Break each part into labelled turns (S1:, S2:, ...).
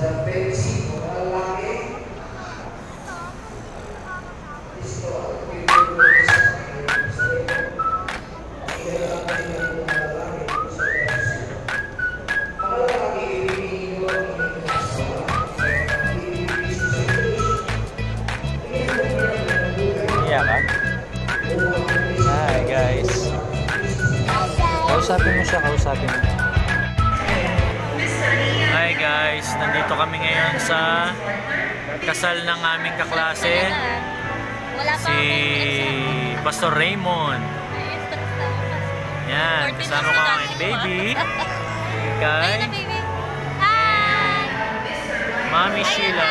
S1: Hi guys. Kausapin mo siya, kausapin mo. Hi guys, nandito kami ngayon sa kasal ng aming kaklase. Si Pastor Raymond. Yan, kasama ko ang baby. Kay Mami Sheila.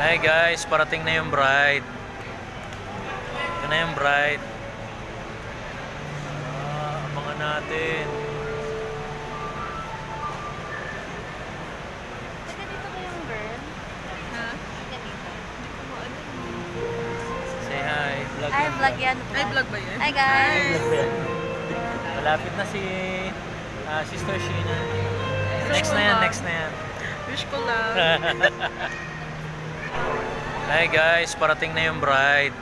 S1: Hi guys, parating na yung bride. Ito na yung bride. Abangan natin.
S2: Dito ba yung girl? Ha?
S1: Say hi. Vlog
S2: Ay, vlog yan.
S3: Ay, vlog ba yan?
S2: Hi guys.
S1: Malapit na si Sister Sheena. Next na yan, next na yan.
S3: Wish ko lang.
S1: Hi guys, parating na yung bride.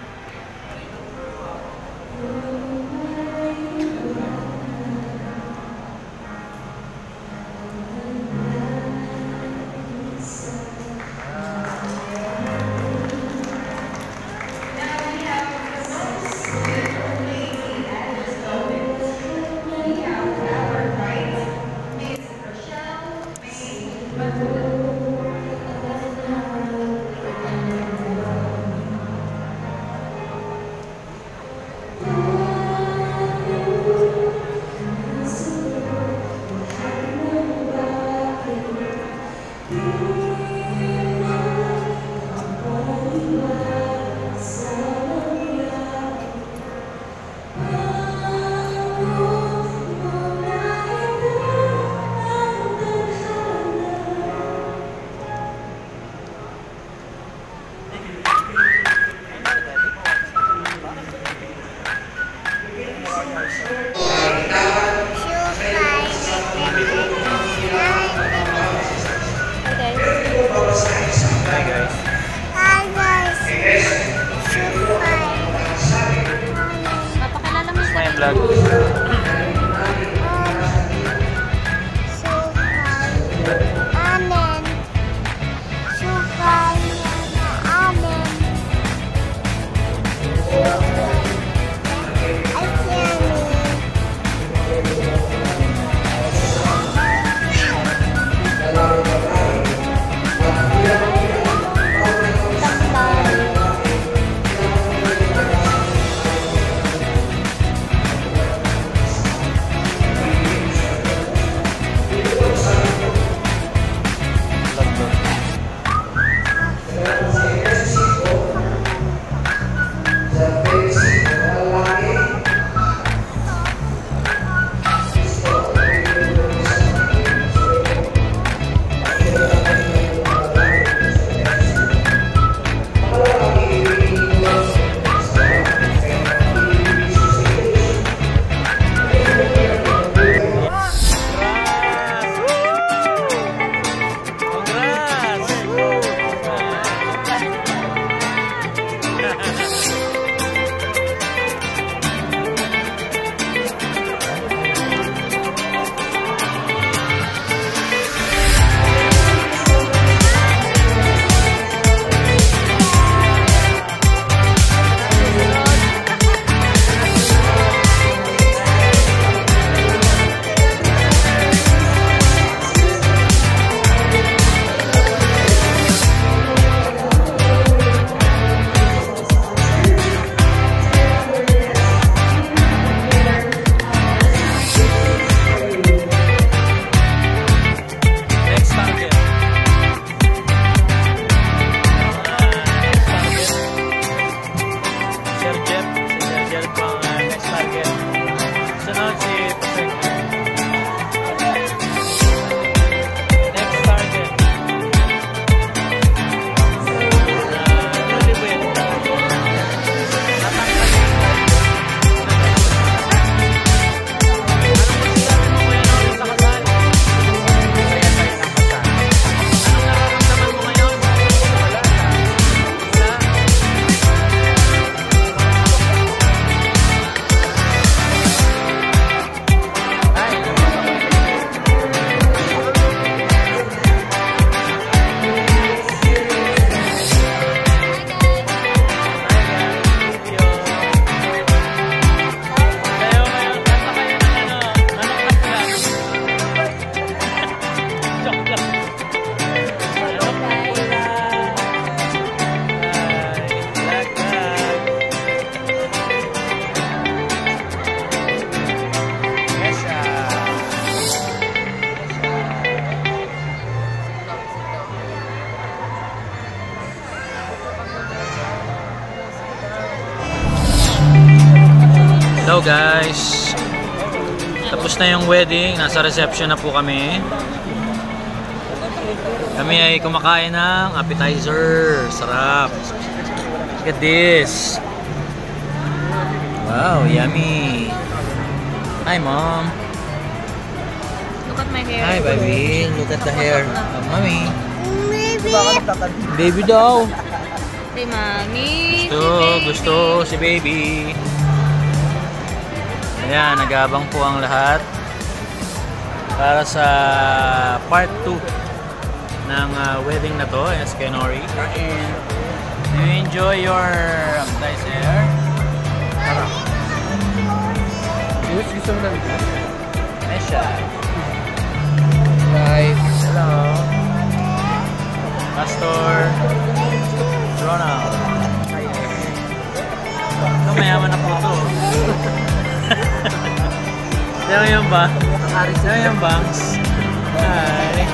S1: Hello guys. Tapos na yung wedding. Nasa reception na po kami. Kami ay kumakain ng appetizer. Sarap. Look at this. Wow, yummy. Hi mom.
S2: Look at my hair.
S1: Hi baby. Look at the hair of mommy.
S2: Baby.
S1: Baby daw.
S2: Si Mami.
S1: Gusto si baby. Ayan, nag-aabang po ang lahat para sa part 2 ng wedding na to. Yes, kay Nori. And do you enjoy your appetizer?
S4: Gusto mo na ito?
S1: Mesha.
S4: Guys.
S1: Hello. Pastor. Ronald. Ito, mayaman na po ito. Diyan yung ba? Diyan yung banks. Hi.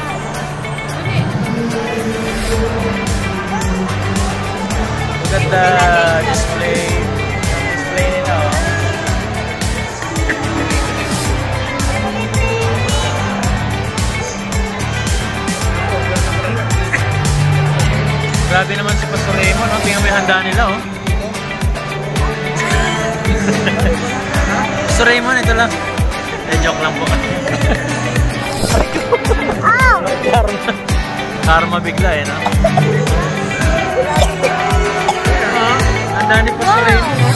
S1: Look at the display. Display nila, oh. Grabe naman si Pastor Raymond, oh. Tingnan mo yung handa nila, oh. Pastor Raymond, ito lang. Joke lang po. Karma. Karma bigla, eh, no? Handa ni Pastor Raymond, oh.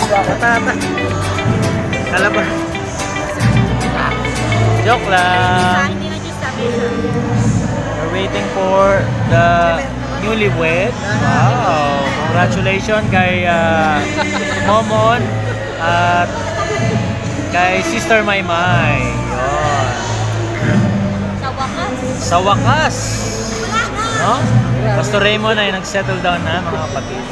S1: Patata. Kalaba. Joke lang.
S2: Hindi na just sabi.
S1: We're waiting for the newlywed. Wow! Congratulations kay Momon at kay Sister Maymay. Yun.
S2: Sa wakas.
S1: Sa wakas! No? Pastor Raymond ay nag-settle down na, mga kapatid.